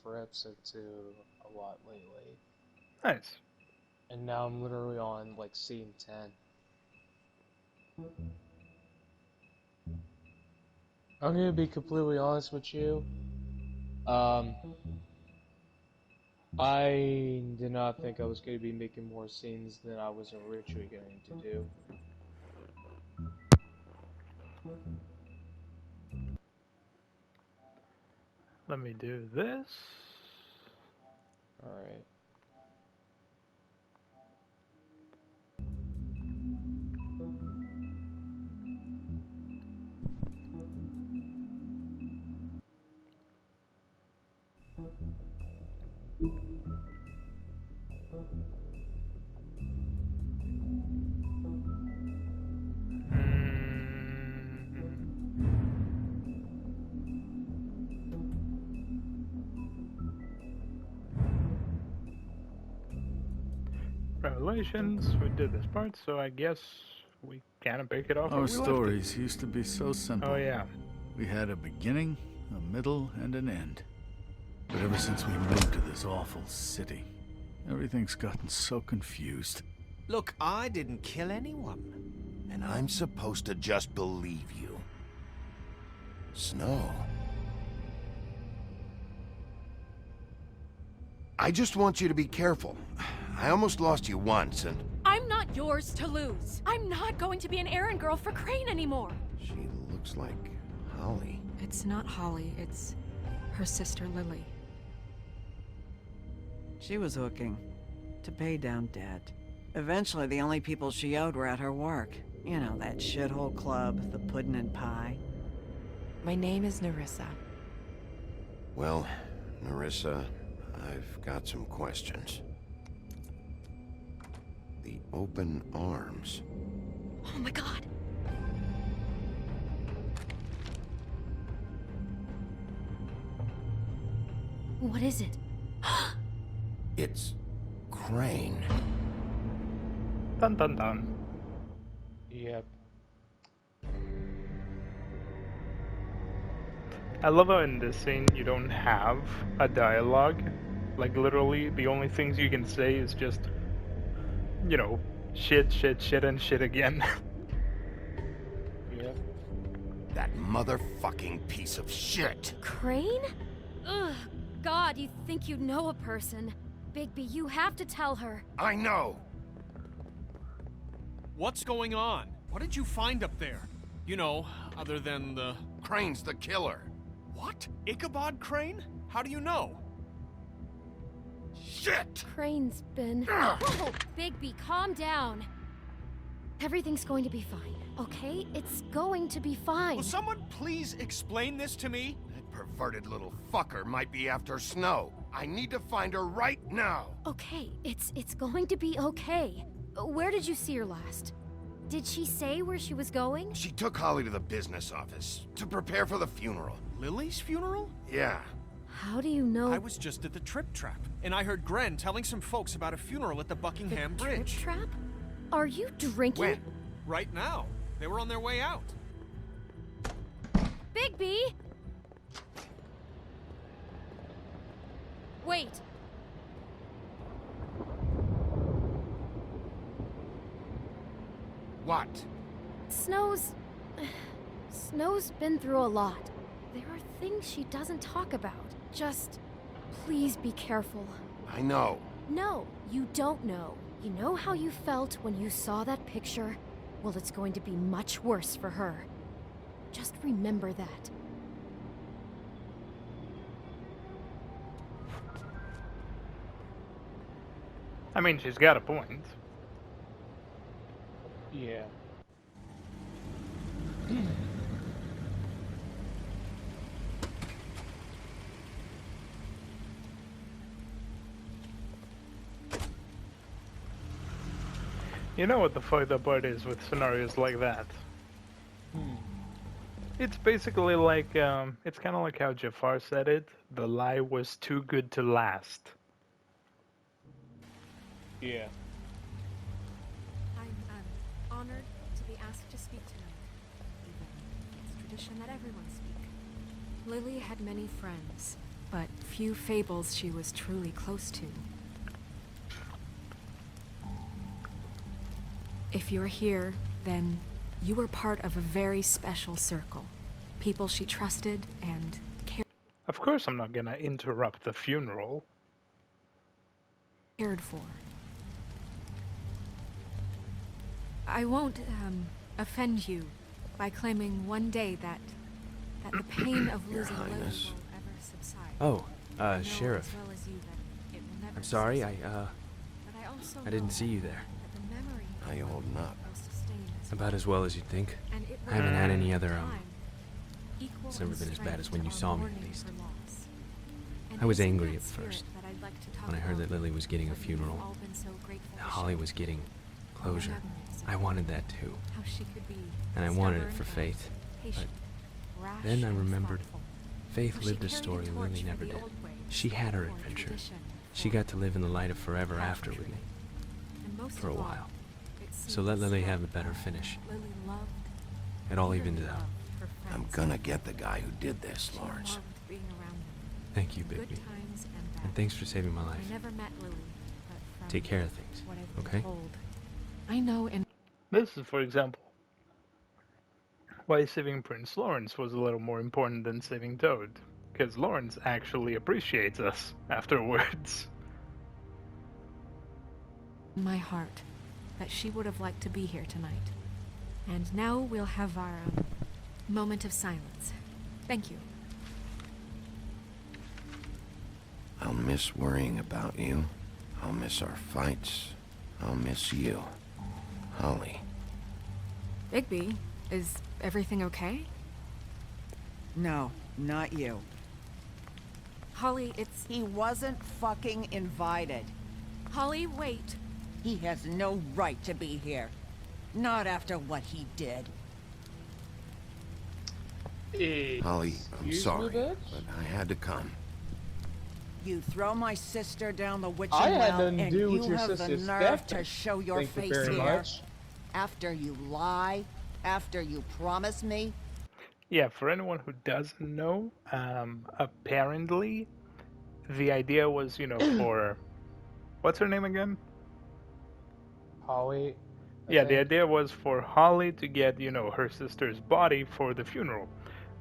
for episode 2 a lot lately. Nice. And now I'm literally on, like, scene 10. I'm gonna be completely honest with you. I did not think I was going to be making more scenes than I was originally going to do. Let me do this. Alright. Revelations, we did this part, so I guess we kind of pick it off where Our we left it. stories used to be so simple. Oh yeah. We had a beginning, a middle, and an end. But ever since we moved to this awful city, everything's gotten so confused. Look, I didn't kill anyone. And I'm supposed to just believe you. Snow. I just want you to be careful. I almost lost you once, and... I'm not yours to lose. I'm not going to be an errand girl for Crane anymore. She looks like Holly. It's not Holly, it's her sister Lily. She was hooking to pay down debt. Eventually, the only people she owed were at her work. You know, that shithole club, the Puddin' and Pie. My name is Nerissa. Well, Nerissa, I've got some questions. The open arms. Oh my god. What is it? It's Crane. Dun dun dun. Yep. I love how in this scene you don't have a dialogue. Like literally the only things you can say is just, you know, shit, shit, shit, and shit again. Yep. That motherfucking piece of shit. Crane? Ugh, God, you think you know a person. Bigby, you have to tell her. I know. What's going on? What did you find up there? You know, other than the... Crane's the killer. What? Ichabod Crane? How do you know? Shit! Crane's been... Whoa, Bigby, calm down. Everything's going to be fine, okay? It's going to be fine. Will someone please explain this to me? That perverted little fucker might be after Snow. I need to find her right now. Okay, it's going to be okay. Where did you see her last? Did she say where she was going? She took Holly to the business office to prepare for the funeral. Lily's funeral? Yeah. How do you know? I was just at the Trip Trap, and I heard Gren telling some folks about a funeral at the Buckingham Bridge. Trip Trap? Are you drinking? When? Right now. They were on their way out. Bigby! Wait. What? Snow's been through a lot. There are things she doesn't talk about. Just, please be careful. I know. No, you don't know. You know how you felt when you saw that picture? Well, it's going to be much worse for her. Just remember that. I mean, she's got a point. Yeah. You know what the fucked up part is with scenarios like that? It's basically like, it's kind of like how Jafar said it, the lie was too good to last. Yeah. I'm honored to be asked to speak tonight. Even it's tradition that everyone speak. Lily had many friends, but few fables she was truly close to. If you're here, then you were part of a very special circle. People she trusted and Of course I'm not gonna interrupt the funeral. cared for. I won't, offend you by claiming one day that the pain of Your losing Lily will Highness. ever subside. Oh, I know Sheriff. as well as you that it will never I'm sorry, cease. But I also I didn't know see you there. that the memory How you of holding Lily up? will sustain us About as well as you'd think. and it I haven't had will any take other, time, equal it's never in been as bad as strength when you to saw our me, at mourning least. for loss. And I was it's in angry that at spirit first, that I'd like to talk when I heard about that Lily was getting a what we've funeral. all been so grateful That to Holly share. was getting Our closure. memories of I wanted that too. how she could be And I wanted it stubborn for and Faith. patient, rash Then I and remembered thoughtful. Faith How she lived a carried story torch Lily for never the did. old ways, She had her for adventure. tradition, She for got to live in the light of forever after with me. and most For a of all, while. it So let seems Lily that have a better finish. Lily loved, It all dearly evened out. loved her I'm friends. gonna get the guy who did this, She Lawrence. loved being around them. Thank you, Good Bigby. times and bad. And thanks for saving my I life. never met Lily, but from Take care of things, what I've been okay? told, I know and This is, for example, why saving Prince Lawrence was a little more important than saving Toad. Because Lawrence actually appreciates us afterwards. in my heart that she would have liked to be here tonight. And now we'll have our moment of silence. Thank you. I'll miss worrying about you. I'll miss our fights. I'll miss you. Holly. Bigby, is everything okay? No, not you. Holly, it's... He wasn't fucking invited. Holly, wait. He has no right to be here. Not after what he did. Holly, I'm Excuse sorry, me, bitch? but I had to come. You throw my sister down the witching I had well, nothing to and do with you your have the sister's nerve death. to show your Thank you face very here. much. After you lie, after you promise me. Yeah, for anyone who doesn't know, apparently the idea was, for... What's her name again? Holly. I Yeah, the think. idea was for Holly to get, her sister's body for the funeral.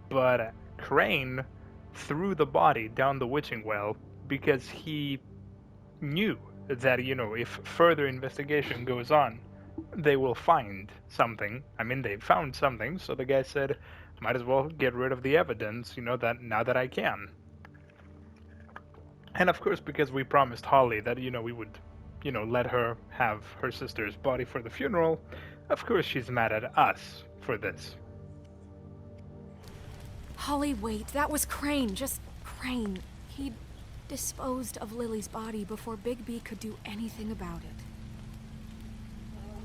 But Crane threw the body down the witching well because he knew that, if further investigation goes on, they will find something. I mean, they found something, so the guy said, might as well get rid of the evidence, that now that I can. And of course, because we promised Holly that, we would, let her have her sister's body for the funeral, of course she's mad at us for this. Holly, wait. That was Crane. Just Crane. He disposed of Lily's body before Bigby could do anything about it.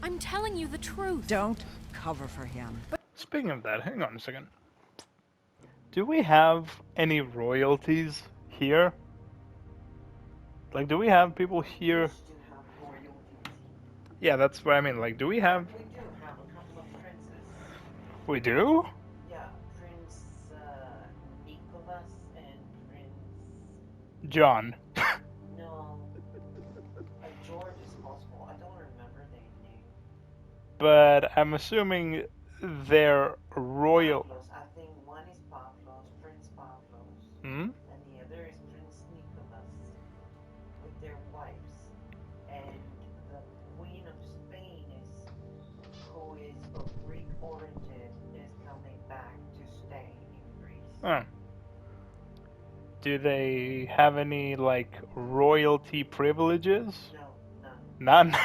I'm telling you the truth. Don't cover for him. Speaking of that, hang on a second. Do we have any royalties here? Like, do we have people here? Yeah, that's what I mean. Like, do we have... We do have a couple of princes. We do? Yeah, Prince Nicholas and Prince... John. No. George is possible. I don't remember their name. But I'm assuming they're royal... Pavlos. I think one is Pavlos, Prince Pavlos. Hmm? And the other is Prince Nicholas with their wives. And the Queen of Spain who is of Greek origin, is coming back to stay in Greece. Huh. Do they have any, like, royalty privileges? No, none. None?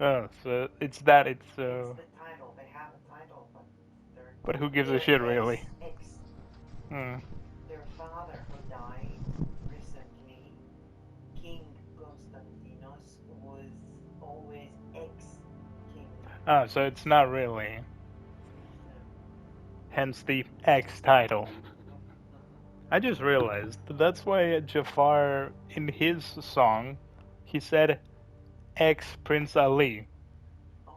Oh, so it's that, it's, It's the title. They have a title, but they're... But who gives a shit, really? Ex. Hmm. Their father, who died recently, King Constantinos, was always ex-king. Oh, so it's not really. Hence the X title. I just realized that's why Jafar, in his song, he said ex Prince Ali. Oh,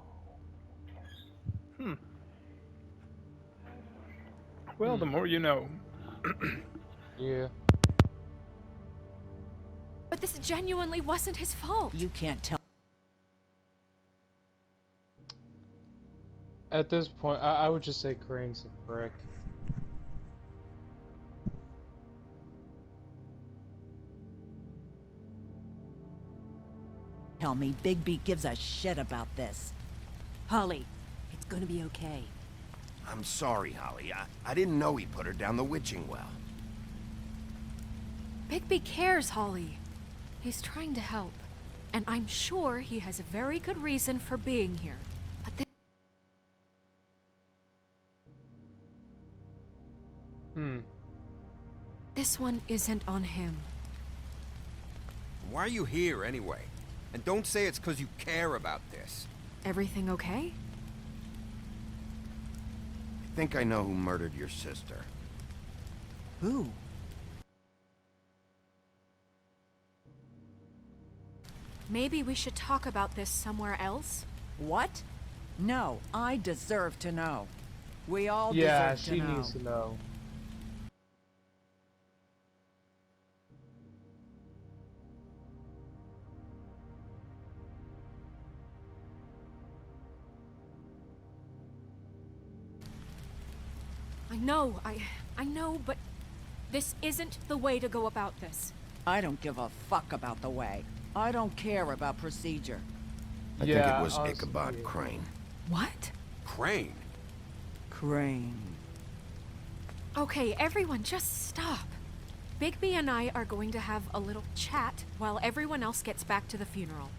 okay. Hmm. Well, the more you know. Yeah. But this genuinely wasn't his fault. You can't tell. At this point, I would just say Crane's a prick. Tell me Bigby gives a shit about this. Holly, it's gonna be okay. I'm sorry, Holly. I didn't know he put her down the witching well. Bigby cares, Holly. He's trying to help. And I'm sure he has a very good reason for being here. But this one isn't on him. Why are you here anyway? And don't say it's because you care about this. Everything okay? I think I know who murdered your sister. Who? Maybe we should talk about this somewhere else? What? No, I deserve to know. We all Yeah, deserve to she know. needs to know. I know, but this isn't the way to go about this. I don't give a fuck about the way. I don't care about procedure. I think it was Ichabod Crane. What? Crane? Crane. Okay, everyone, just stop. Bigby and I are going to have a little chat while everyone else gets back to the funeral.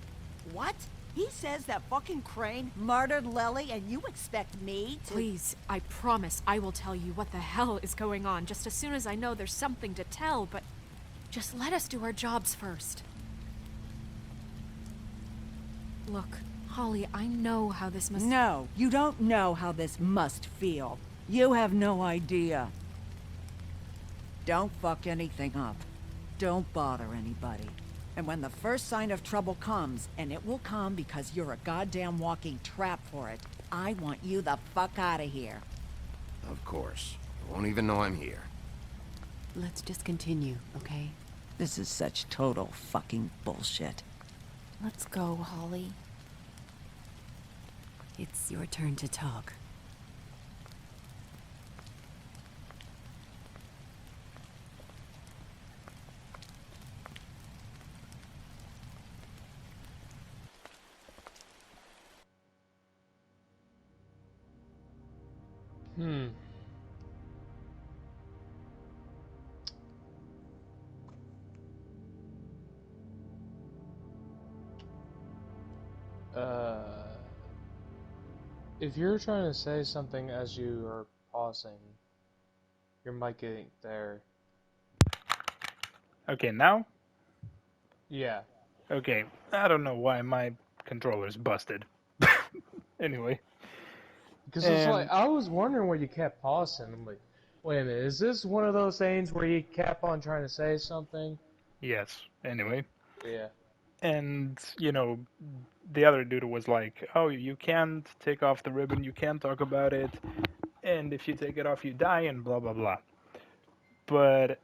What? He says that fucking Crane murdered Lily and you expect me to— Please, I promise I will tell you what the hell is going on just as soon as I know there's something to tell, but just let us do our jobs first. Look, Holly, I know how this must— No, you don't know how this must feel. You have no idea. Don't fuck anything up. Don't bother anybody. And when the first sign of trouble comes, and it will come because you're a goddamn walking trap for it, I want you the fuck out of here. Of course. I won't even know I'm here. Let's just continue, okay? This is such total fucking bullshit. Let's go, Holly. It's your turn to talk. If you're trying to say something as you are pausing, your mic ain't there. Okay, now? Yeah. Okay, I don't know why my controller's busted. Anyway. Because it's like, I was wondering why you kept pausing. I'm like, wait a minute, is this one of those things where you kept on trying to say something? Yes, anyway. Yeah. And, you know, the other dude was like, oh, you can't take off the ribbon, you can't talk about it, and if you take it off, you die, and blah, blah, blah. But,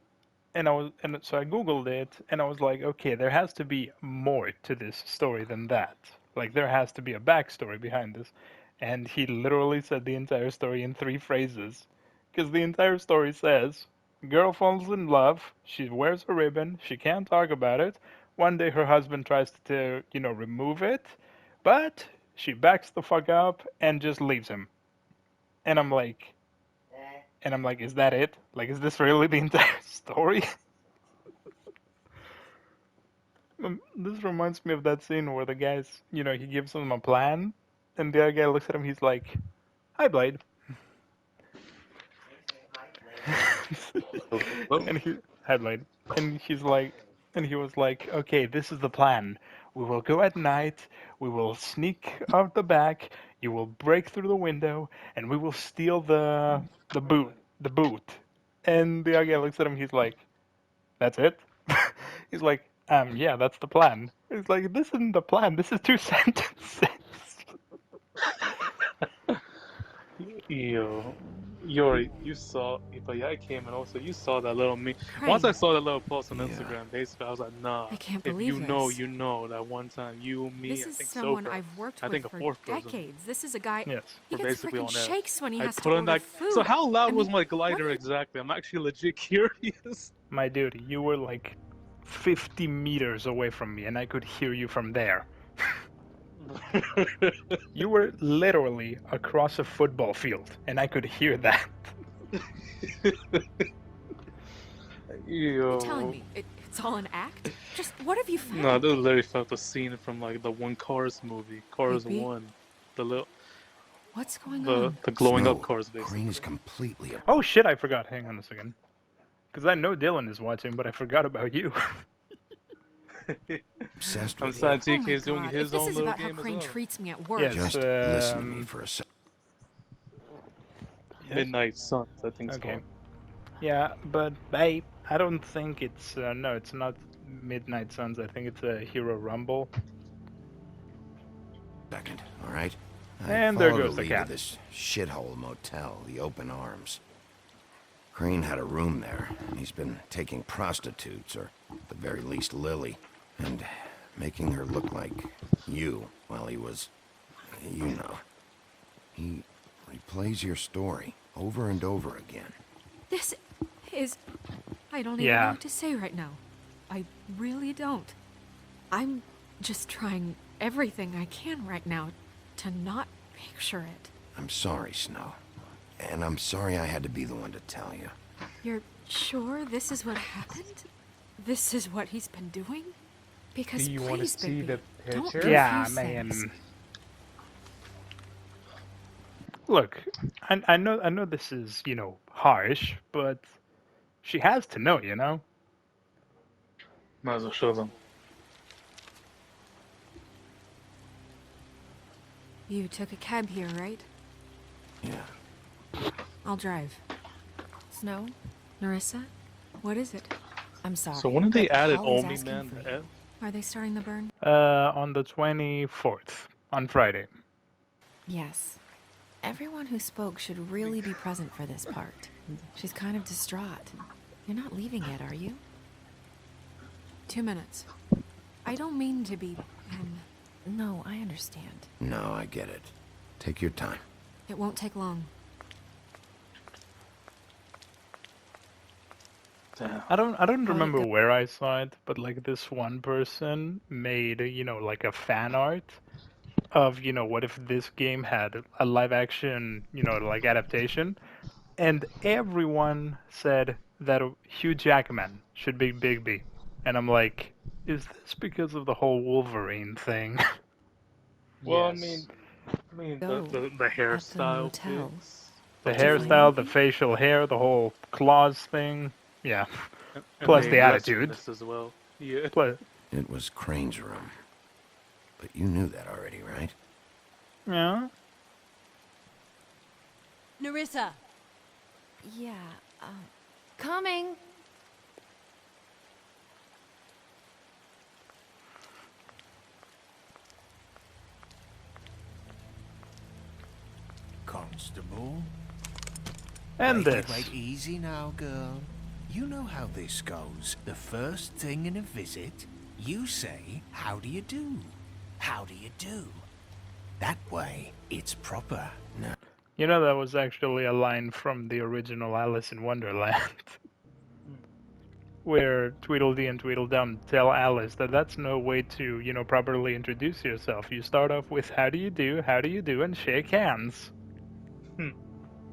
so I Googled it, and I was like, okay, there has to be more to this story than that. Like, there has to be a backstory behind this. And he literally said the entire story in 3 phrases. Because the entire story says, girl falls in love, she wears a ribbon, she can't talk about it. One day her husband tries to, remove it, but she backs the fuck up and just leaves him. And I'm like, is that it? Like, is this really the entire story? This reminds me of that scene where the guy's, he gives him a plan, and the other guy looks at him, he's like, hi, Blade. And hi, Blade. And he's like, and he was like, okay, this is the plan. We will go at night, we will sneak out the back, you will break through the window, and we will steal the boot. And the other guy looks at him, he's like, that's it? He's like, yeah, that's the plan. He's like, this isn't the plan, this is 2 sentences. Ew. You saw, but yeah, I came and also you saw that little me. Crane. Once I saw that little post on Yeah. Instagram, basically, I was like, nah. I can't If believe you know, this. you know that one time you, me, This I is think someone Soka, I've worked I with think a for fourth person. decades. This is a guy. Yes, He we're gets basically freaking on air. shakes when he I has to put on order that. food. So how loud I was mean, my glider what? exactly? I'm actually legit curious. My dude, you were like 50 meters away from me, and I could hear you from there. You were literally across a football field, and I could hear that. You're telling me it's all an act? Just what have you found? No, this literally felt the scene from like the one Cars movie, Cars Creepy. 1. The little, What's going on? the glowing Snow, up cars, basically. Crane is completely... Oh shit, I forgot. Hang on a second. Because I know Dylan is watching, but I forgot about you. obsessed I'm with sad you. Oh TK my is doing God, his if this own is little about how game as Crane well. treats me at work. Yes. Just listen to me for a sec. Midnight Suns, I think it's Okay. called. Yeah, but I don't think it's no, it's not Midnight Suns. I think it's a Hero Rumble. Second, all right? And there followed goes the lead cat. to this shithole motel, the Open Arms. Crane had a room there, and he's been taking prostitutes, or at the very least Lily, and making her look like you while he was, you know. He replays your story over and over again. This is... I don't even Yeah. know what to say right now. I really don't. I'm just trying everything I can right now to not picture it. I'm sorry, Snow. And I'm sorry I had to be the one to tell you. You're sure this is what happened? This is what he's been doing? Because Do you want to please, see Bigby, the don't picture? Yeah, confuse man. things. Look, I know this is, you know, harsh, but she has to know, you know? Might as well show them. You took a cab here, right? Yeah. I'll drive. Snow? Narissa? What is it? I'm sorry. So when did they but add an Holly's Omi asking man for to you. F? Are they starting the burn? On the 24th, on Friday. Yes. Everyone who spoke should really be present for this part. She's kind of distraught. You're not leaving yet, are you? 2 minutes. I don't mean to be, No, I understand. No, I get it. Take your time. It won't take long. Damn. I don't How'd it remember go? where I saw it, but like this one person made, you know, like a fan art of, you know, what if this game had a live action, you know, like adaptation, and everyone said that Hugh Jackman should be Bigby. And I'm like, is this because of the whole Wolverine thing? Well, Yes. I mean, Go the at the hairstyle motel. fix. The Did you find hairstyle, the anything? facial hair, the whole claws thing. Yeah. And Plus the lessened attitude. this as well. Yeah. Plus, It was Crane's room. But you knew that already, right? yeah. Narissa! Yeah, coming. Constable? And Take it this. right easy now, girl. You know how this goes. The first thing in a visit, you say, how do you do? How do you do? That way, it's proper. No. You know, that was actually a line from the original Alice in Wonderland. Where Tweedledee and Tweedledum tell Alice that that's no way to, you know, properly introduce yourself. You start off with how do you do, and shake hands.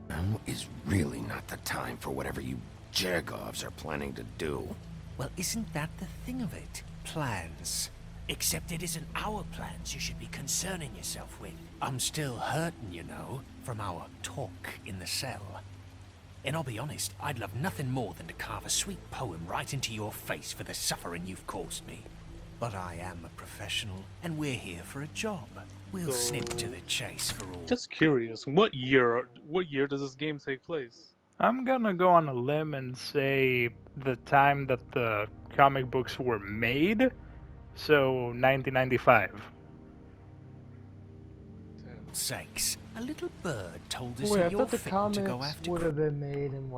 Now is really not the time for whatever you Jergovs are planning to do. Well, isn't that the thing of it? Plans. Except it isn't our plans you should be concerning yourself with. I'm still hurting, you know, from our talk in the cell. And I'll be honest, I'd love nothing more than to carve a sweet poem right into your face for the suffering you've caused me. But I am a professional, and we're here for a job. We'll snip to the chase for all. Just curious, what year does this game take place? I'm gonna go on a limb and say the time that the comic books were made, so 1995. Sakes. A little bird told us Wait, I that you're thought the fit to go comics after. would have been made in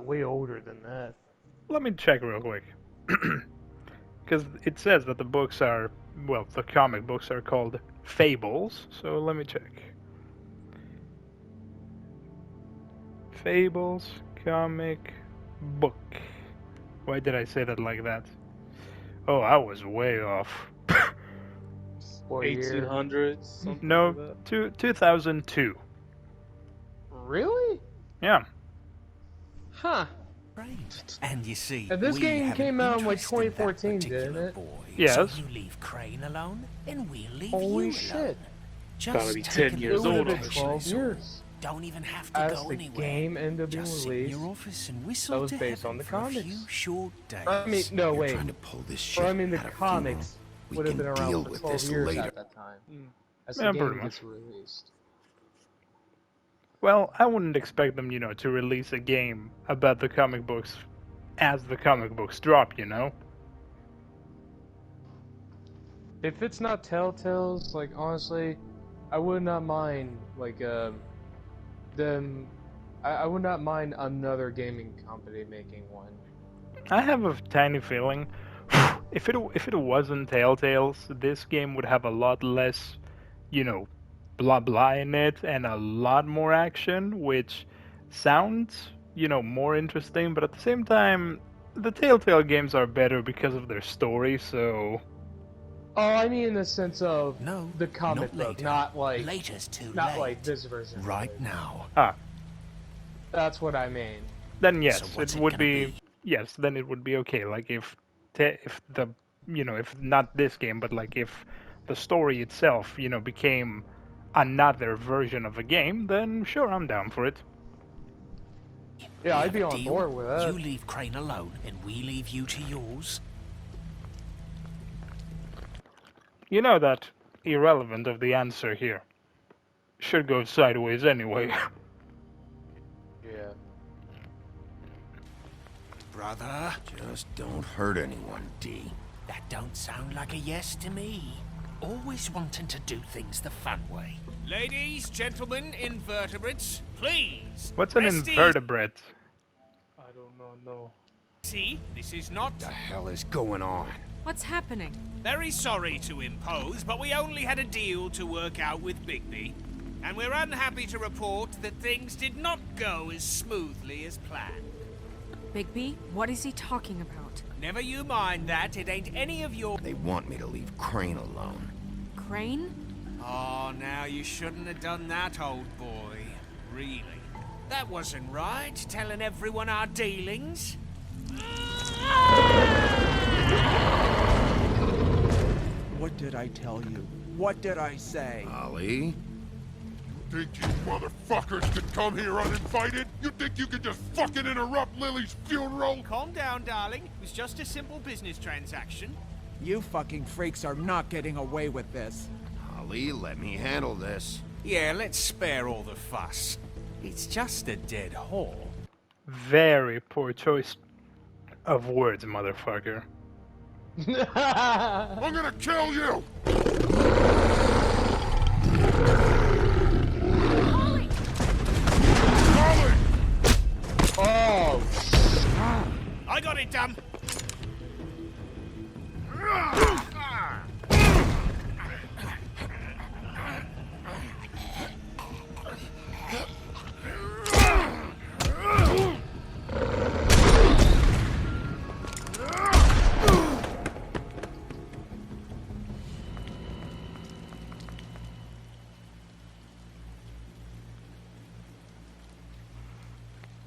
way older than that. Let me check real quick. Because it says that the books are, well, the comic books are called Fables, so let me check. Fables comic book. Why did I say that like that? Oh, I was way off. 1800s, something No, like that. 2002. Really? Yeah. Huh. Right. And you see, And this we game have came an out in like interest in that 2014, particular didn't it? boy. Yes. So you leave Crane alone, and we'll leave Holy you shit. alone. Gotta Just be take 10 a years look It old would at have on been it. this 12 resort. years. Don't even have to As go the anywhere. game ended up being Just sit in released, your office and that whistle was to based on heaven the for a comics. few short days. I mean, no, You're wait. trying to pull this Or shit I mean, the at a comics funeral. would have We been can around deal for with 12 this years later. at that time. Mm. As Yeah, the pretty game much. gets released. Well, I wouldn't expect them, to release a game about the comic books as the comic books drop, If it's not Telltale's, like, honestly, I would not mind, like, them... I would not mind another gaming company making one. I have a tiny feeling if it wasn't Telltale's, this game would have a lot less, blah blah in it and a lot more action, which sounds, more interesting, but at the same time, the Telltale games are better because of their story, so... Oh, I mean in the sense of No, the comic not book, later. not like... Later's too Not late. like this version. Right now. Ah, That's what I mean. then yes, So what's it it would gonna be... Yes, then it would be okay. Like if the if not this game, but like if the story itself, became another version of a game, then sure, I'm down for it. Yeah, We I'd have be a on deal? board with that. You leave Crane alone, and we leave you to yours. You know that irrelevant of the answer here. Should go sideways anyway. Yeah. Brother, Just don't hurt anyone, D. that don't sound like a yes to me. Always wanting to do things the fun way. Ladies, gentlemen, invertebrates, please. What's an rest invertebrate? I don't know, no. easy. This is not... What the hell is going on? What's happening? Very sorry to impose, but we only had a deal to work out with Bigby. And we're unhappy to report that things did not go as smoothly as planned. Bigby, what is he talking about? Never you mind that, it ain't any of your... They want me to leave Crane alone. Crane? Oh, now you shouldn't have done that, old boy. Really. That wasn't right, telling everyone our dealings. What did I tell you? What did I say? Ollie? Think you motherfuckers could come here uninvited? You think you could just fucking interrupt Lily's funeral? Calm down, darling. It was just a simple business transaction. You fucking freaks are not getting away with this. Ollie, let me handle this. Yeah, let's spare all the fuss. It's just a dead whore. Very poor choice of words, motherfucker. I'm gonna kill you! Ollie! Oh, I got it done.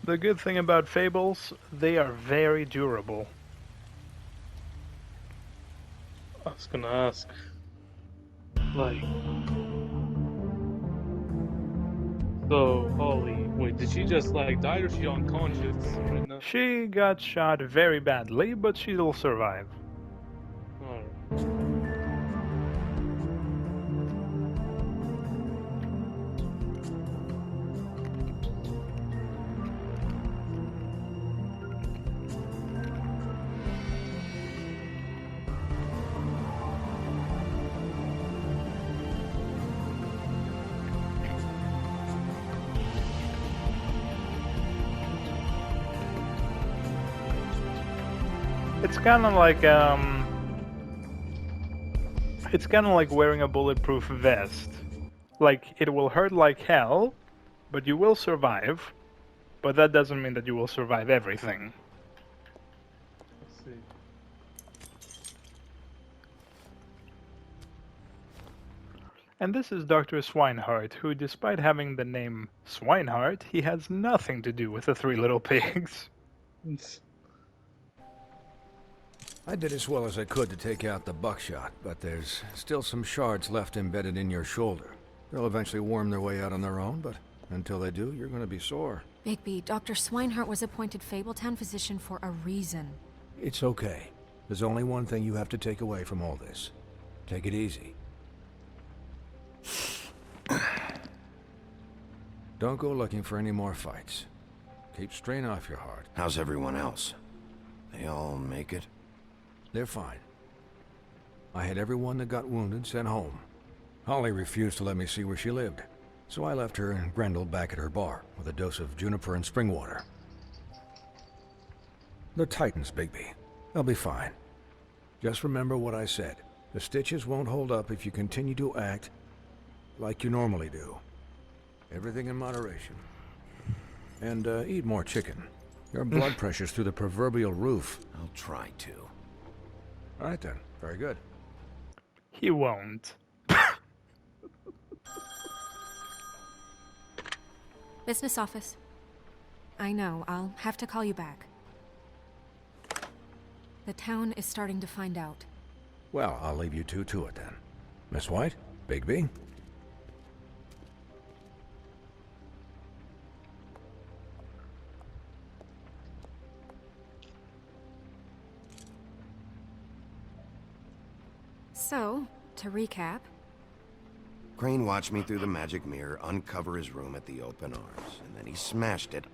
The good thing about Fables, they are very durable. I was gonna ask. Like... So, Holly, wait, did she just like die or is she unconscious right now? She got shot very badly, but she'll survive. Alright. It's kind of like it's kind of like wearing a bulletproof vest. Like, it will hurt like hell, but you will survive. But that doesn't mean that you will survive everything. Let's see. And this is Dr. Swinehart, who, despite having the name Swinehart, he has nothing to do with the Three Little Pigs. I did as well as I could to take out the buckshot, but there's still some shards left embedded in your shoulder. They'll eventually worm their way out on their own, but until they do, you're gonna be sore. Bigby, Dr. Swinehart was appointed Fabletown physician for a reason. It's okay. There's only one thing you have to take away from all this. Take it easy. Don't go looking for any more fights. Keep strain off your heart. How's everyone else? They all make it? They're fine. I had everyone that got wounded sent home. Holly refused to let me see where she lived, so I left her and Grendel back at her bar with a dose of juniper and spring water. They're Titans, Bigby. They'll be fine. Just remember what I said. The stitches won't hold up if you continue to act like you normally do. Everything in moderation. And eat more chicken. Your blood pressure's through the proverbial roof. I'll try to. All right then. Very good. He won't. Business office. I know, I'll have to call you back. The town is starting to find out. Well, I'll leave you two to it then. Miss White, Bigby. So, to recap... Crane watched me through the magic mirror uncover his room at the open arms, and then he smashed it.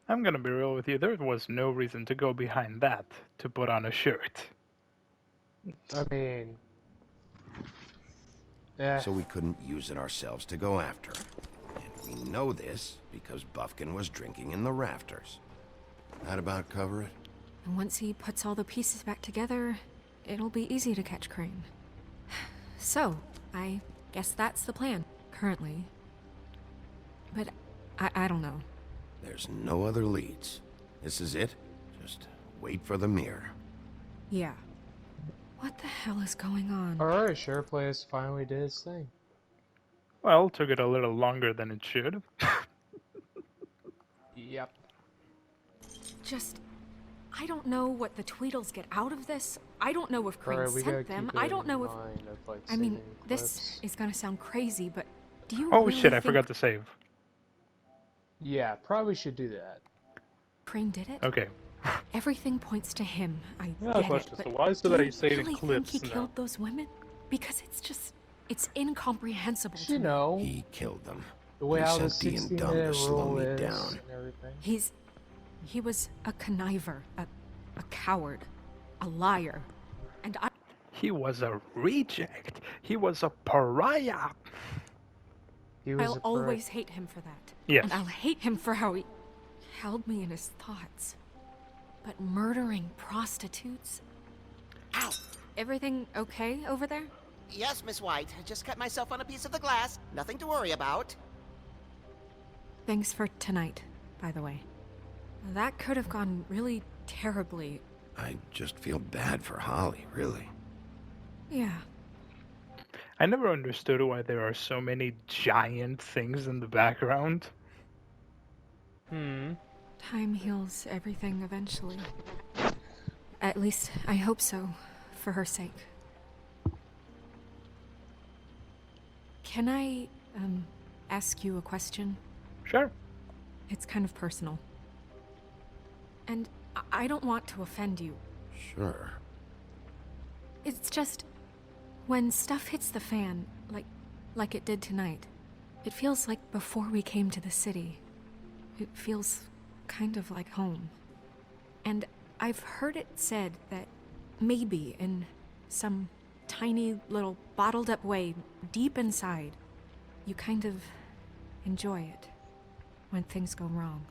I'm gonna be real with you, there was no reason to go behind that to put on a shirt. I mean... Yeah. So we couldn't use it ourselves to go after him. And we know this because Buffkin was drinking in the rafters. That about cover it? And once he puts all the pieces back together, it'll be easy to catch Crane. So, I guess that's the plan, currently. But I don't know. There's no other leads. This is it. Just wait for the mirror. Yeah. What the hell is going on? Alright, SharePlay finally did its thing. Well, took it a little longer than it should. Yep. Just... I don't know what the Tweedles get out of this. I don't know if Crane sent them. I don't know if... I mean, this is gonna sound crazy, but do you Oh really shit, I think forgot to save. Yeah, probably should do that. Crane did it? Okay. Everything points to him. I Yeah, get question. it, but So why is it do that you you say it in really think clips he now? killed those women? Because it's just... It's incomprehensible to You me. know, He killed them. the way He how the sent Dee and 60-minute Dumb to slow rule me is down. and everything. He was a conniver, a coward, a liar, and I... He was a reject. He was a pariah. I'll always hate him for that. Yes. And I'll hate him for how he held me in his thoughts. But murdering prostitutes? Ow! Everything okay over there? Yes, Miss White. I just cut myself on a piece of the glass. Nothing to worry about. Thanks for tonight, by the way. That could have gone really terribly. I just feel bad for Holly, really. Yeah. I never understood why there are so many giant things in the background. Time heals everything eventually. At least, I hope so, for her sake. Can I, ask you a question? Sure. It's kind of personal. And I don't want to offend you. Sure. It's just... when stuff hits the fan, like it did tonight, it feels like before we came to the city. It feels kind of like home. And I've heard it said that maybe in some tiny little bottled up way deep inside, you kind of enjoy it when things go wrong.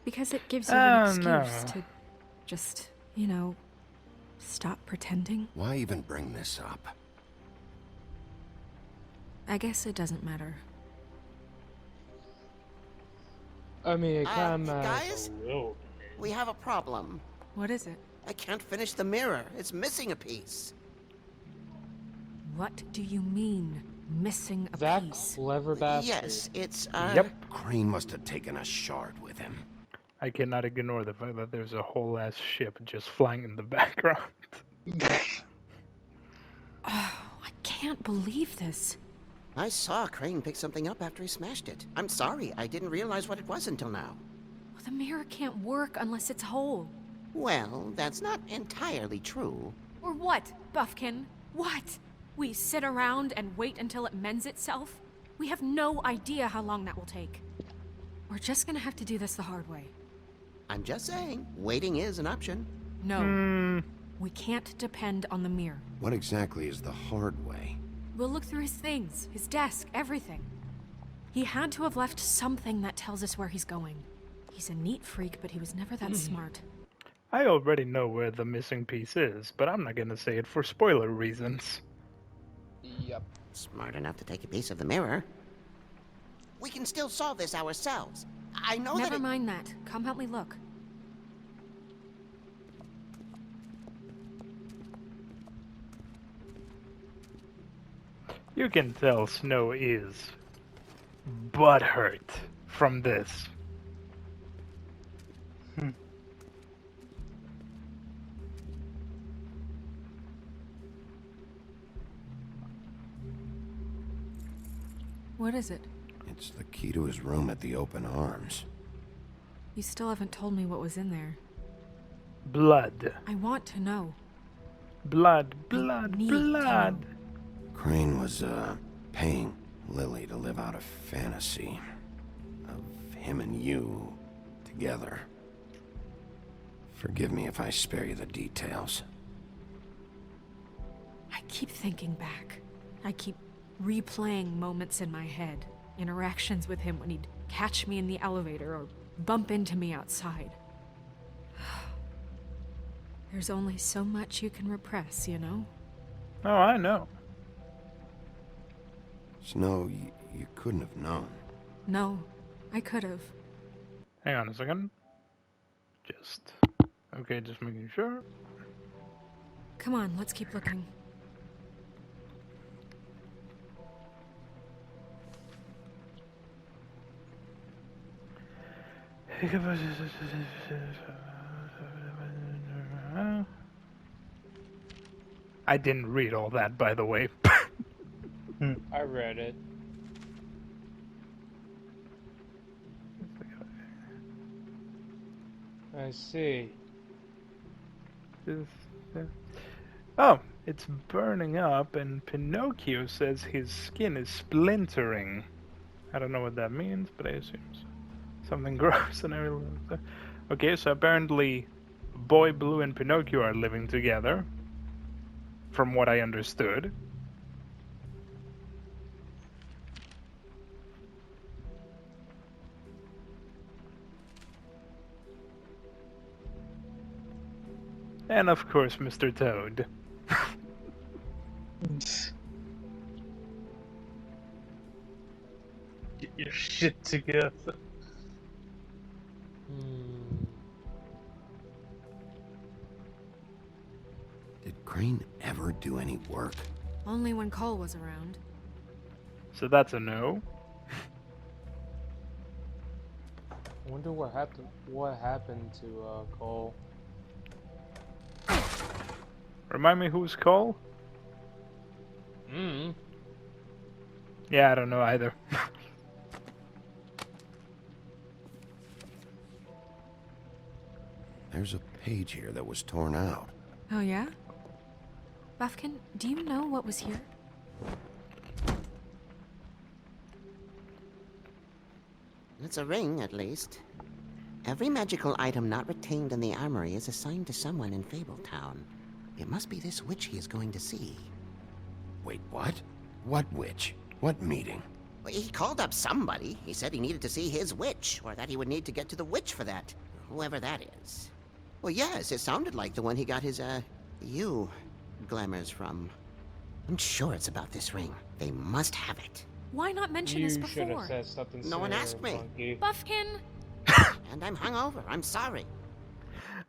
Because it gives you an excuse to just You know, stop pretending. Why even bring this up? I guess it doesn't matter. I mean, it kind of guys? We have a problem. What is it? I can't finish the mirror. It's missing a piece. What do you mean, missing a that piece? clever bastard. Yes, it's, Yep. Crane must have taken a shard with him. I cannot ignore the fact that there's a whole ass ship just flying in the background. Oh, I can't believe this. I saw Crane pick something up after he smashed it. I'm sorry, I didn't realize what it was until now. The mirror can't work unless it's whole. Well, that's not entirely true. Or what, Buffkin? What? We sit around and wait until it mends itself? We have no idea how long that will take. We're just gonna have to do this the hard way. I'm just saying, waiting is an option. No. We can't depend on the mirror. What exactly is the hard way? We'll look through his things, his desk, everything. He had to have left something that tells us where he's going. He's a neat freak, but he was never that smart. I already know where the missing piece is, but I'm not gonna say it for spoiler reasons. Yep. Smart enough to take a piece of the mirror. We can still solve this ourselves. I know Never mind that. Come help me look. You can tell Snow is butthurt from this. What is it? It's the key to his room at the Open Arms. You still haven't told me what was in there. Blood. I want to know. Blood, I blood, need to blood. know. Crane was, paying Lily to live out a fantasy of him and you together. Forgive me if I spare you the details. I keep thinking back. I keep replaying moments in my head. Interactions with him when he'd catch me in the elevator or bump into me outside. There's only so much you can repress, you know? Oh, I know. Snow, you couldn't have known. No, I could have. Hang on a second. Okay, just making sure. Come on, let's keep looking. I didn't read all that, by the way. I read it. I see. Oh, it's burning up, and Pinocchio says his skin is splintering. I don't know what that means, but I assume so. Something gross and everything. Okay, so apparently Boy Blue and Pinocchio are living together, from what I understood. And of course, Mr. Toad. Get your shit together. Did Crane ever do any work? Only when Cole was around. So that's a no. I wonder what happened to Cole. Remind me who's Cole? Yeah, I don't know either. There's a page here that was torn out. Oh, yeah? Buffkin, do you know what was here? It's a ring, at least. Every magical item not retained in the armory is assigned to someone in Fabletown. It must be this witch he is going to see. Wait, what? What witch? What meeting? Well, he called up somebody. He said he needed to see his witch, or that he would need to get to the witch for that. Whoever that is. Well, yes, it sounded like the one he got his, you glamours from. I'm sure it's about this ring. They must have it. Why not mention You this should have before? said something No one sooner, asked me. Monkey. Buffkin! And I'm hungover. I'm sorry.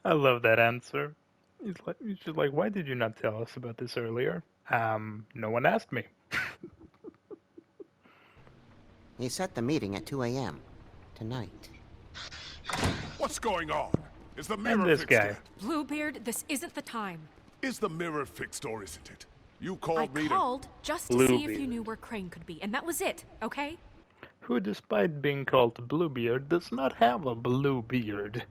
I love that answer. He's just like, why did you not tell us about this earlier? No one asked me. He set the meeting at 2 a.m. tonight. What's going on? Is the And mirror this fixed guy. yet? Bluebeard, this isn't the time. Is the mirror fixed or isn't it? You called I me to... called just to see if Bluebeard. you knew where Crane could be, and that was it, okay? Who, despite being called Bluebeard, does not have a blue beard.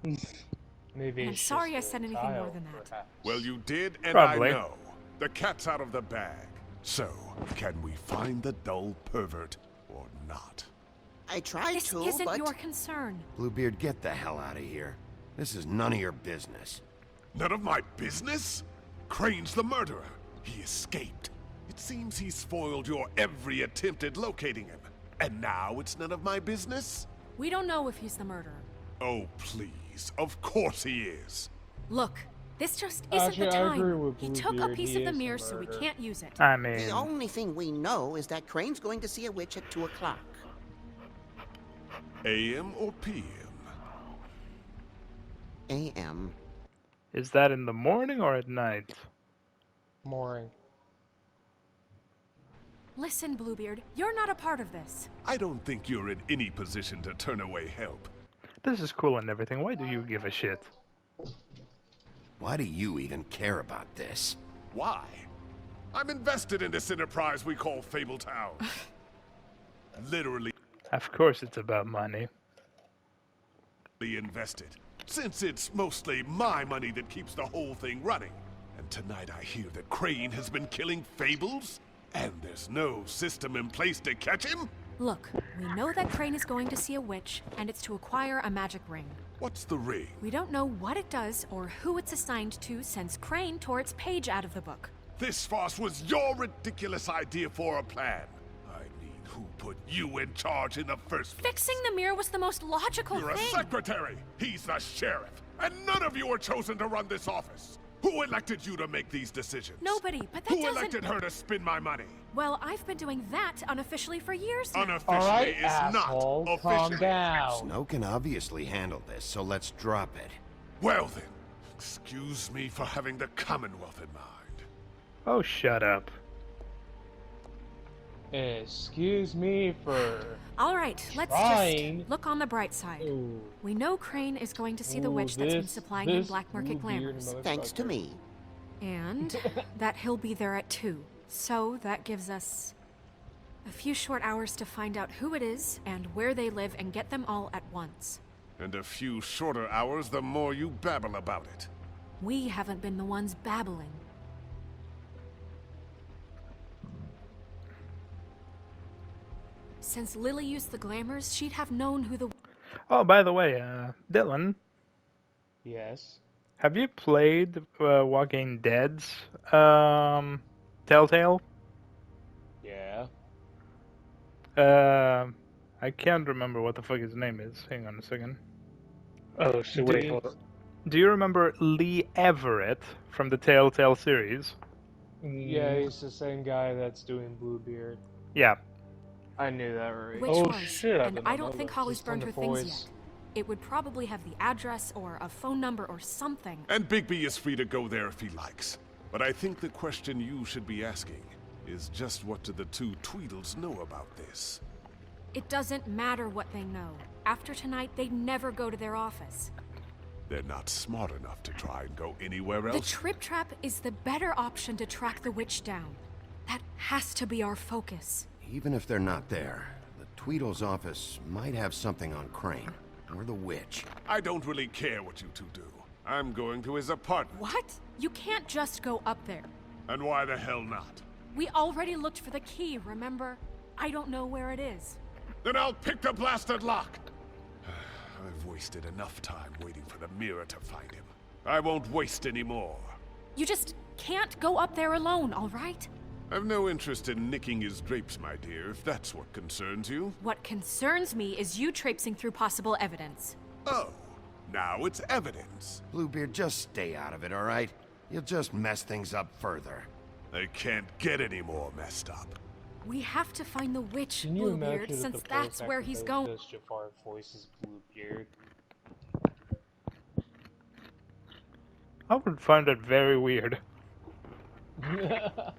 Maybe And I'm it's sorry I just said a anything more tile, than that. perhaps. Well, you did, and Probably. I know. The cat's out of the bag. So, can we find the dull pervert or not? I tried This to, isn't but... your concern. Bluebeard, get the hell out of here. This is none of your business. None of my business? Crane's the murderer. He escaped. It seems he spoiled your every attempt at locating him. And now it's none of my business? We don't know if he's the murderer. Oh, please. Of course he is. Look, this just isn't Actually, the I time. agree with He took a Bluebeard. piece He of the is the mirror, so we murderer. can't use it. I mean, The only thing we know is that Crane's going to see a witch at 2 o'clock. AM or PM? A.M. is that in the morning or at night? Mooring. Listen, Bluebeard, you're not a part of this. I don't think you're in any position to turn away help. This is cool and everything. Why do you give a shit? Why do you even care about this? Why? I'm invested in this enterprise we call Fabletown. Literally Of course it's about money. invested. Since it's mostly my money that keeps the whole thing running. And tonight I hear that Crane has been killing Fables? And there's no system in place to catch him? Look, we know that Crane is going to see a witch, and it's to acquire a magic ring. What's the ring? We don't know what it does or who it's assigned to since Crane tore its page out of the book. This farce was your ridiculous idea for a plan. I mean, who put you in charge in the first place? Fixing the mirror was the most logical You're a thing. secretary! He's the sheriff! And none of you were chosen to run this office! Who elected you to make these decisions? Nobody, but that Who doesn't... elected her to spend my money? Well, I've been doing that unofficially for years now. Unofficially Alright, is asshole, not calm officially. down. Snow can obviously handle this, so let's drop it. Well then, excuse me for having the Commonwealth in mind. Oh, shut up. Excuse me for... All right, let's Trying. just look on the bright side. Ooh. We know Crane is going to see the Ooh, witch that's been this- supplying him this black market Bluebeard glamours. Thanks to me. And that he'll be there at 2. So that gives us a few short hours to find out who it is and where they live and get them all at once. And a few shorter hours the more you babble about it. We haven't been the ones babbling. Since Lily used the glamours, she'd have known who the... Oh, by the way, Dylan, Yes. have you played Walking Dead's Telltale? Yeah. I can't remember what the fuck his name is. Hang on a second. Oh shit, wait, hold on. Do you remember Lee Everett from the Telltale series? Yeah, he's the same guy that's doing Bluebeard. Yeah. I knew that right. Which Oh, was, shit, I and did I not don't know think that. Holly's Just on burned her the things voice. yet. It would probably have the address or a phone number or something. And Bigby is free to go there if he likes. But I think the question you should be asking is just what do the two Tweedles know about this? It doesn't matter what they know. After tonight, they'd never go to their office. They're not smart enough to try and go anywhere The else. Trip Trap is the better option to track the witch down. That has to be our focus. Even if they're not there, the Tweedle's office might have something on Crane. Or the witch. I don't really care what you two do. I'm going to his apartment. What? You can't just go up there. And why the hell not? We already looked for the key, remember? I don't know where it is. Then I'll pick the blasted lock! I've wasted enough time waiting for the mirror to find him. I won't waste any more. You just can't go up there alone, all right? I've no interest in nicking his drapes, my dear, if that's what concerns you. What concerns me is you traipsing through possible evidence. Oh, now it's evidence. Bluebeard, just stay out of it, all right? You'll just mess things up further. They can't get any more messed up. We have to find the witch, Can you Bluebeard, imagine if since the that's voice where actor he's that going. does Jafar voices Bluebeard? I would find that very weird. I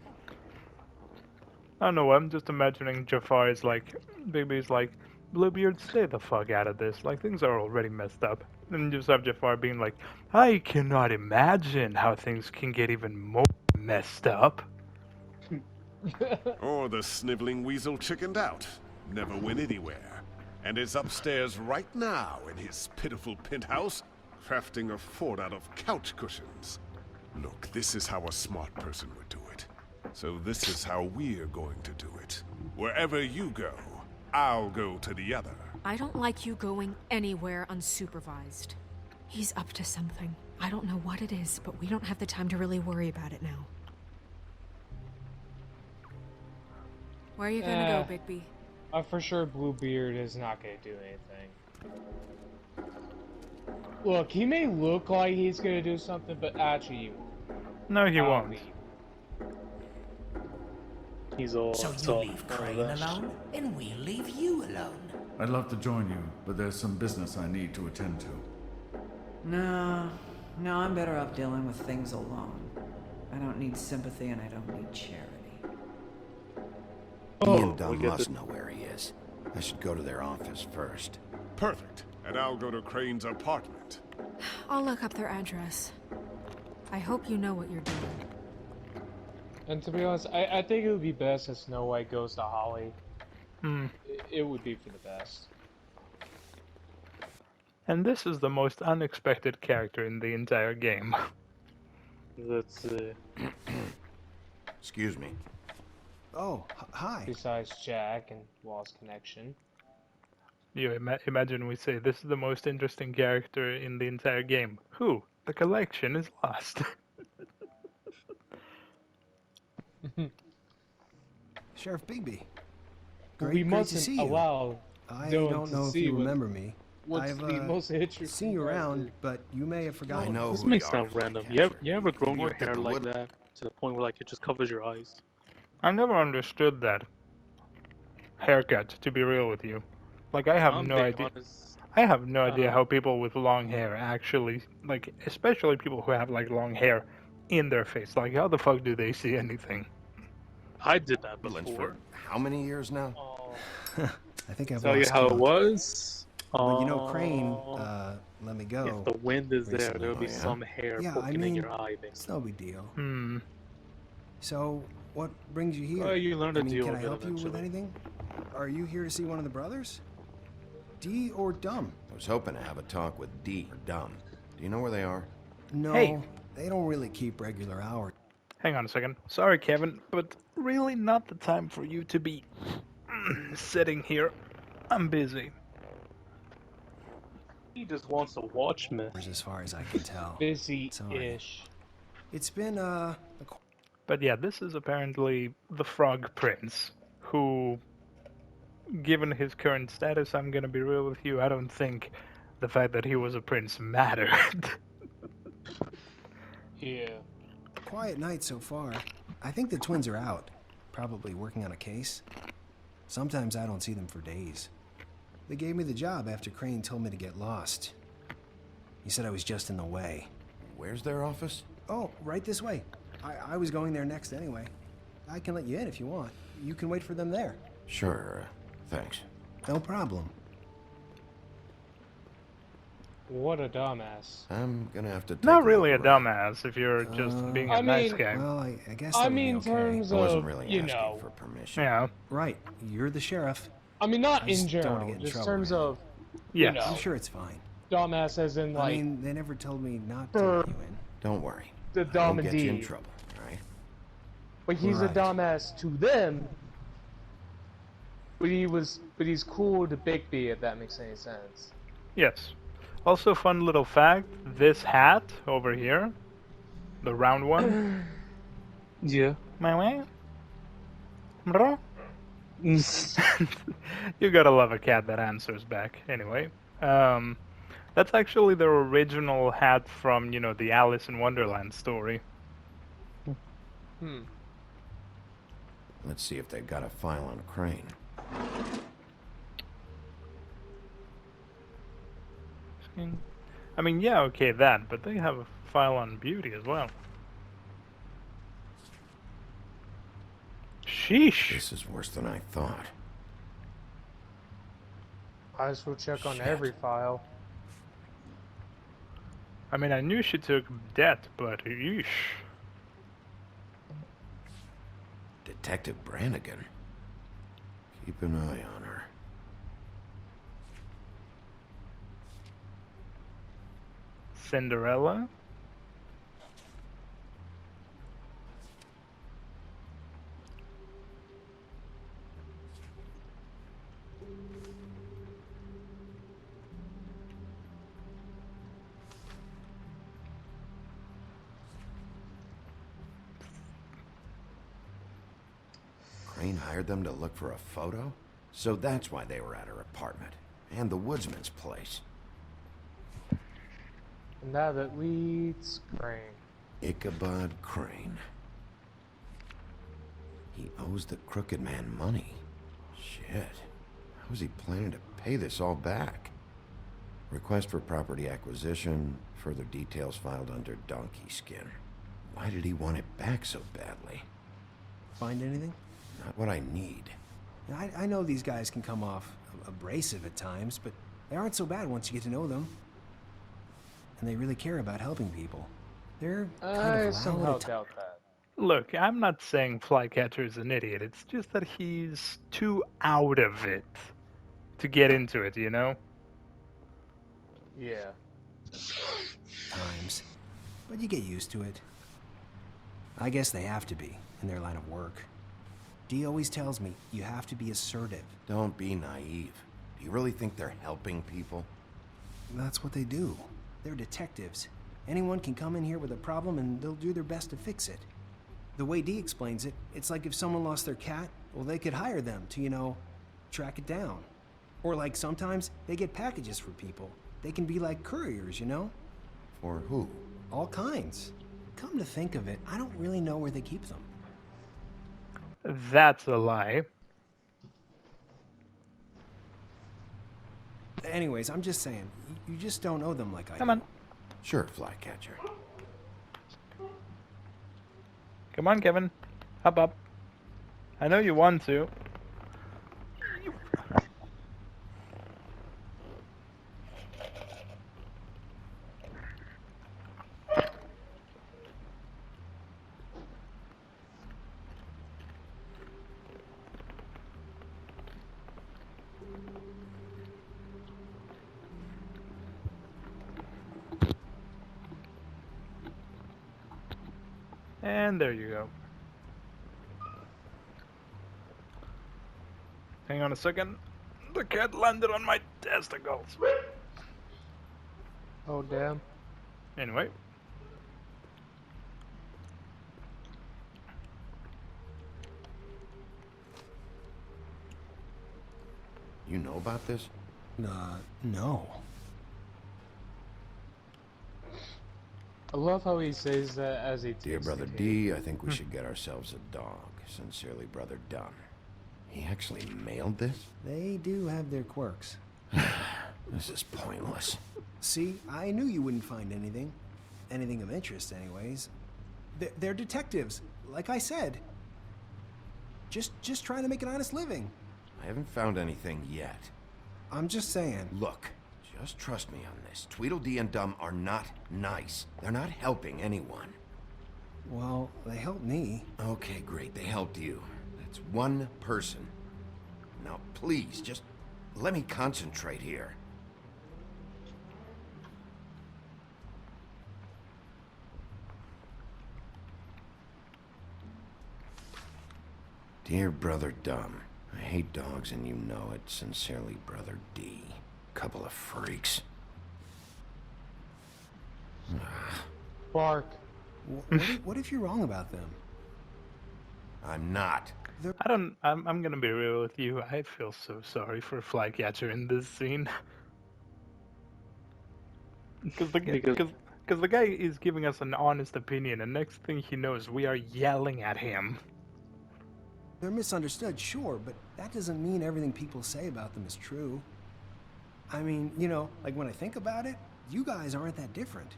don't know, I'm just imagining Jafar is like, Bigby's like, Bluebeard, stay the fuck out of this. Like, things are already messed up. And you just have Jafar being like, I cannot imagine how things can get even more messed up. Or the sniveling weasel chickened out. Never went anywhere. And is upstairs right now in his pitiful penthouse, crafting a fort out of couch cushions. Look, this is how a smart person would do it. So this is how we're going to do it. Wherever you go, I'll go to the other. I don't like you going anywhere unsupervised. He's up to something. I don't know what it is, but we don't have the time to really worry about it now. Where are you gonna go, Bigby? For sure Bluebeard is not gonna do anything. Look, he may look like he's gonna do something, but actually he won't. No, he won't. He's all So you leave Crane alone, and we leave you alone. I'd love to join you, but there's some business I need to attend to. No, I'm better off dealing with things alone. I don't need sympathy and I don't need charity. He and Dunn must know where he is. I should go to their office first. Perfect. And I'll go to Crane's apartment. I'll look up their address. I hope you know what you're doing. And to be honest, I think it would be best if Snow White goes to Holly. Hmm. It would be for the best. And this is the most unexpected character in the entire game. Let's see. Excuse me. Oh, hi. Besides Jack and Wall's connection. You imagine we say this is the most interesting character in the entire game. Who? The collection is lost. Sheriff Bigby. We mustn't allow I Dylan don't know to if see you what- remember me. what's I've the most interesting seen you character. around, but you may have forgotten. I know This who may we are, sound random. You ever grown your hair like that to the point where like it just covers your eyes? I never understood that haircut, to be real with you. Like, I have I'm no being idea. honest. I have no idea how people with long hair actually, like, especially people who have, like, long hair in their face. Like, how the fuck do they see anything? I did that Lynch before. for how many years now? I think I've Tell you lost how it count. was. But you know, Crane let me go. If the wind is there, recently. there'll be some hair Yeah, poking I mean, in your eye. it's no big deal. Hmm. So, what brings you here? Well, you learn to I mean, deal can I with it help you with eventually. anything? Are you here to see one of the brothers? D or Dumb? I was hoping to have a talk with D or Dumb. Do you know where they are? No, Hey. they don't really keep regular hours. Hang on a second. Sorry, Kevin, but really not the time for you to be sitting here. I'm busy. He just wants to watch me. As far as I can tell. Busy-ish. It's been But yeah, this is apparently the Frog Prince, who, given his current status, I'm gonna be real with you, I don't think the fact that he was a prince mattered. Yeah. quiet night so far. I think the twins are out, probably working on a case. Sometimes I don't see them for days. They gave me the job after Crane told me to get lost. He said I was just in the way. Where's their office? Oh, right this way. I was going there next anyway. I can let you in if you want. You can wait for them there. Sure, thanks. No problem. What a dumbass. I'm gonna have to take Not a really a look around. dumbass if you're just being a I nice mean- guy. Well, I guess I that would be mean, in okay. terms I wasn't of, really you asking know. for permission. Yeah. Right, you're the sheriff. I mean, not I just in don't wanna general, get in just in trouble, terms man. of, Yes. you know, I'm sure it's fine. dumbass as in, I like, mean, they never told me not to for let you in. Don't worry. the I dumb won't get you in indeed. trouble, right? But he's Right. a dumbass to them. But he's cool to Bigby, if that makes any sense. Yes. Also, fun little fact, this hat over here, the round one. Yeah. Bro? You gotta love a cat that answers back. Anyway, That's actually the original hat from, you know, the Alice in Wonderland story. Hmm. Let's see if they've got a file on Crane. I mean, yeah, okay, that, but they have a file on Beauty as well. Sheesh. This is worse than I thought. Might as well check on Shit. every file. I mean, I knew she took debt, but yeesh. Detective Brannigan. Keep an eye on her. Cinderella? Crane hired them to look for a photo? So that's why they were at her apartment. And the woodsman's place. And now that leads Crane. Ichabod Crane. He owes the crooked man money. Shit. How is he planning to pay this all back? Request for property acquisition. Further details filed under donkey skin. Why did he want it back so badly? Find anything? Not what I need. I know these guys can come off abrasive at times, but they aren't so bad once you get to know them. And they really care about helping people. They're kind I of somehow loud at doubt that. Look, I'm not saying Flycatcher's an idiot, it's just that he's too out of it to get into it, you know? Yeah. times, but you get used to it. I guess they have to be, in their line of work. Dee always tells me you have to be assertive. Don't be naive. Do you really think they're helping people? That's what they do. They're detectives. Anyone can come in here with a problem and they'll do their best to fix it. The way Dee explains it, it's like if someone lost their cat, well, they could hire them to, you know, track it down. Or like sometimes they get packages for people. They can be like couriers, you know? For who? All kinds. Come to think of it, I don't really know where they keep them. That's a lie. Anyways, I'm just saying, you just don't know them like I do. Come on. Sure, Flycatcher. Come on, Kevin. Hop up. I know you want to. And there you go. Hang on a second. The cat landed on my testicles. Oh, damn. Anyway. You know about this? No. I love how he says that as he takes Dear Brother the D, I think we should get ourselves a dog. Sincerely, Brother Dunn. He actually mailed this? They do have their quirks. This is pointless. See, I knew you wouldn't find anything. Anything of interest, anyways. They're detectives, like I said. Just trying to make an honest living. I haven't found anything yet. I'm just saying. Look, just trust me on this. Tweedledee and Dum are not nice. They're not helping anyone. Well, they helped me. Okay, great. They helped you. That's one person. Now, please, just let me concentrate here. Dear Brother Dum, I hate dogs and you know it. Sincerely, Brother D. Couple of freaks. Bark. What if you're wrong about them? I'm not. I'm gonna be real with you. I feel so sorry for Flycatcher in this scene. Because the, Because cause the guy is giving us an honest opinion, and next thing he knows, we are yelling at him. They're misunderstood, sure, but that doesn't mean everything people say about them is true. I mean, you know, like when I think about it, you guys aren't that different.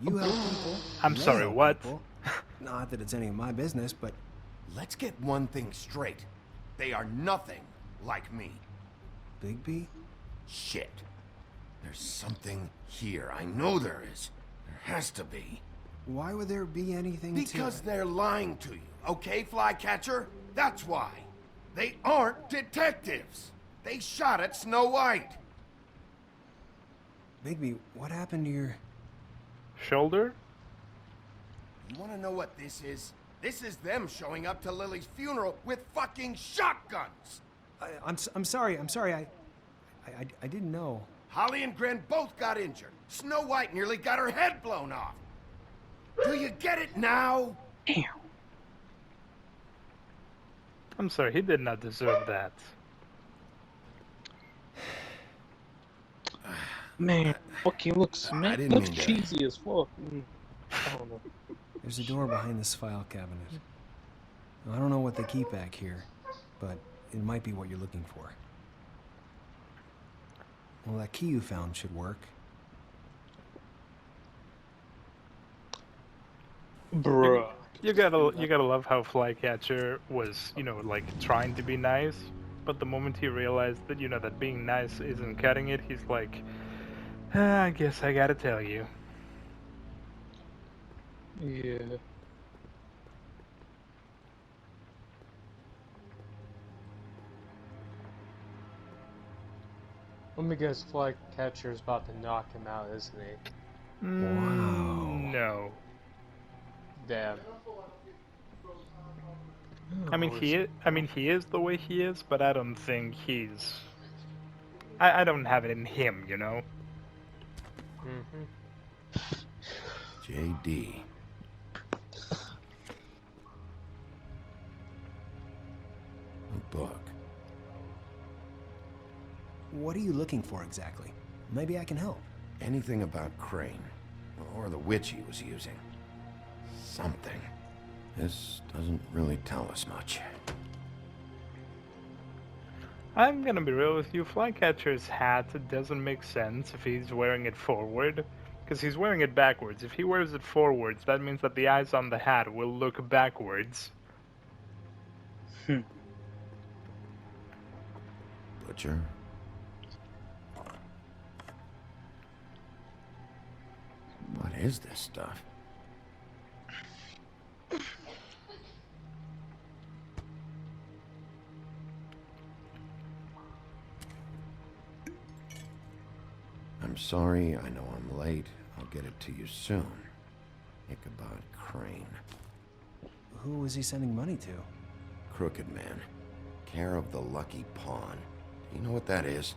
You help people. I'm they sorry, help what? people. Not that it's any of my business, but... Let's get one thing straight. They are nothing like me. Bigby? Shit. There's something here. I know there is. There has to be. Why would there be anything Because they're lying to you, okay, Flycatcher? That's why. They aren't detectives. They shot at Snow White. Bigby, what happened to your... Shoulder? You want to know what this is? This is them showing up to Lily's funeral with fucking shotguns. I'm sorry. I didn't know. Holly and Gren both got injured. Snow White nearly got her head blown off. Do you get it now? Damn. I'm sorry, he did not deserve that. man, fucking looks looks cheesy as fuck. I don't know. There's a door behind this file cabinet. I don't know what they keep back here, but it might be what you're looking for. Well, that key you found should work. Bruh. You gotta love how Flycatcher was, like trying to be nice, but the moment he realized that, that being nice isn't cutting it, he's like, I guess I gotta tell you. Yeah. Let me guess, Flycatcher's about to knock him out, isn't he? Wow. No. Damn. I mean, he is the way he is, but I don't think he's. I don't have it in him, JD. A book. What are you looking for exactly? Maybe I can help. Anything about Crane, or the witch he was using. Something. This doesn't really tell us much. I'm gonna be real with you. Flycatcher's hat doesn't make sense if he's wearing it forward, because he's wearing it backwards. If he wears it forwards, that means that the eyes on the hat will look backwards. Butcher. What is this stuff? I'm sorry, I know I'm late. I'll get it to you soon. Ichabod Crane. Who was he sending money to? Crooked Man. Care of the Lucky Pawn. Do you know what that is?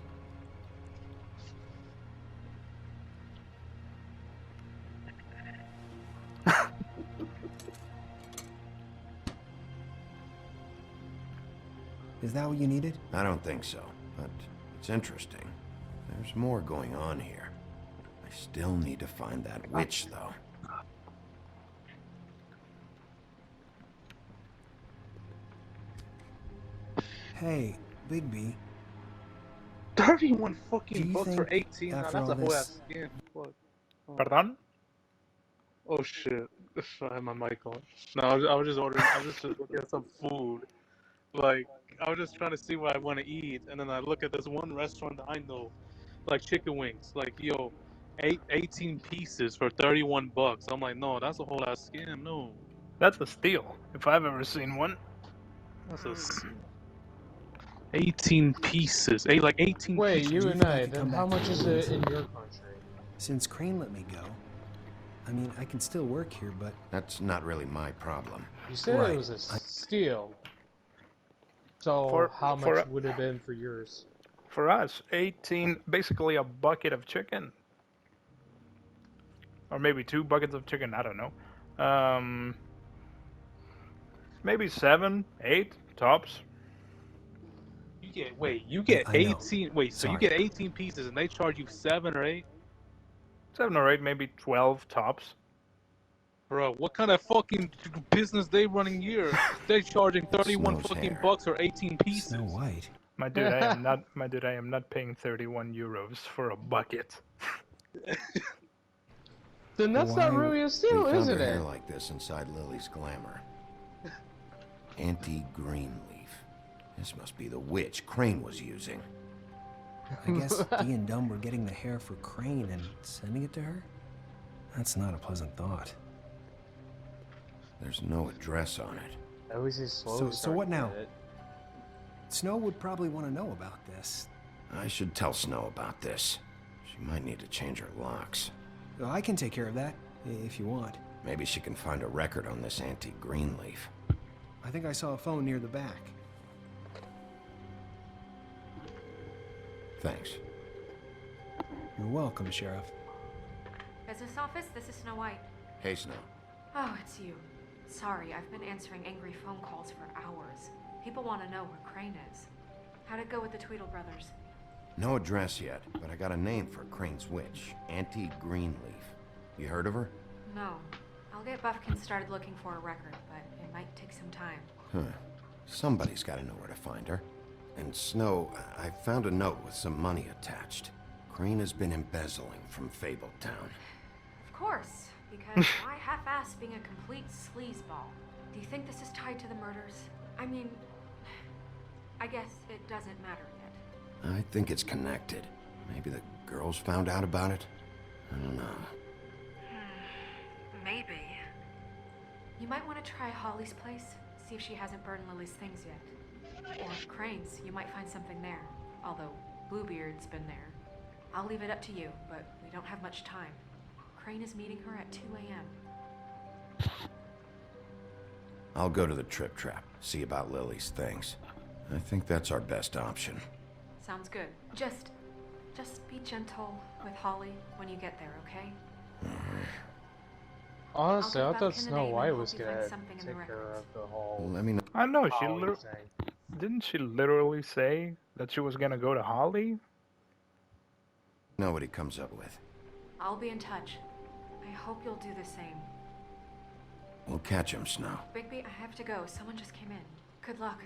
Is that what you needed? I don't think so, but it's interesting. There's more going on here. I still need to find that witch, though. Hey, Bigby. 31 fucking Do you bucks for think 18. Now after that's all a whole this- ass skin. Fuck. Oh. Pardon? Oh shit. I had my mic on. No, I was just ordering. I was just looking at some food. Like, I was just trying to see what I want to eat, and then I look at this one restaurant that I know, like chicken wings. Like, yo, 18 pieces for 31 bucks. I'm like, no, that's a whole ass scam. No, That's a steal, if I've ever seen one. that's a 18 pieces. Like 18. Wait, pieces. you and I, could then come how back much to is the it in woods? your country? Since Crane let me go. I mean, I can still work here, but... That's not really my problem. You said Right. it was a steal. So For- how for much a- would it have been for yours? For us, 18, basically a bucket of chicken. Or maybe 2 buckets of chicken, I don't know. Maybe 7, 8, tops. You get I know. 18. Wait, so you Sorry. get 18 pieces, and they charge you 7 or 8? 7 or 8, maybe 12 tops. Bro, what kind of fucking business they running here? They charging 31 Snow's fucking hair. bucks or 18 pieces. Snow White. My dude, I am not paying 31 euros for a bucket. Then that's not really a We steal, found isn't her hair it? like this inside Lily's glamour. Anti-Greenleaf. This must be the witch Crane was using. I guess Dee and Dumb were getting the hair for Crane and sending it to her? That's not a pleasant thought. There's no address on it. I always say slowly. So what now? Snow would probably want to know about this. I should tell Snow about this. She might need to change her locks. Well, I can take care of that, if you want. Maybe she can find a record on this anti-Greenleaf. I think I saw a phone near the back. Thanks. You're welcome, Sheriff. Business office, this is Snow White. Hey, Snow. Oh, it's you. Sorry, I've been answering angry phone calls for hours. People want to know where Crane is. How'd it go with the Tweedle brothers? No address yet, but I got a name for Crane's witch. Anti-Greenleaf. You heard of her? No. I'll get Buffkin started looking for a record, but it might take some time. Huh. Somebody's got to know where to find her. And Snow, I found a note with some money attached. Crane has been embezzling from Fabletown. Of course, because why half-ass being a complete sleazeball? Do you think this is tied to the murders? I mean, I guess it doesn't matter yet. I think it's connected. Maybe the girls found out about it? I don't know. Maybe. You might want to try Holly's place, see if she hasn't burned Lily's things yet. Or Crane's, you might find something there. Although, Bluebeard's been there. I'll leave it up to you, but we don't have much time. Crane is meeting her at 2 a.m. I'll go to the Trip Trap, see about Lily's things. I think that's our best option. Sounds good. Just be gentle with Holly when you get there, okay? Honestly, I give thought Buffkin a Snow name and White hope was you find gonna something in the take care records. of the whole. Let me know. I know, Holly thing. didn't she literally say that she was gonna go to Holly? Know what he comes up with. I'll be in touch. I hope you'll do the same. We'll catch him, Snow. Bigby, I have to go. Someone just came in. Good luck.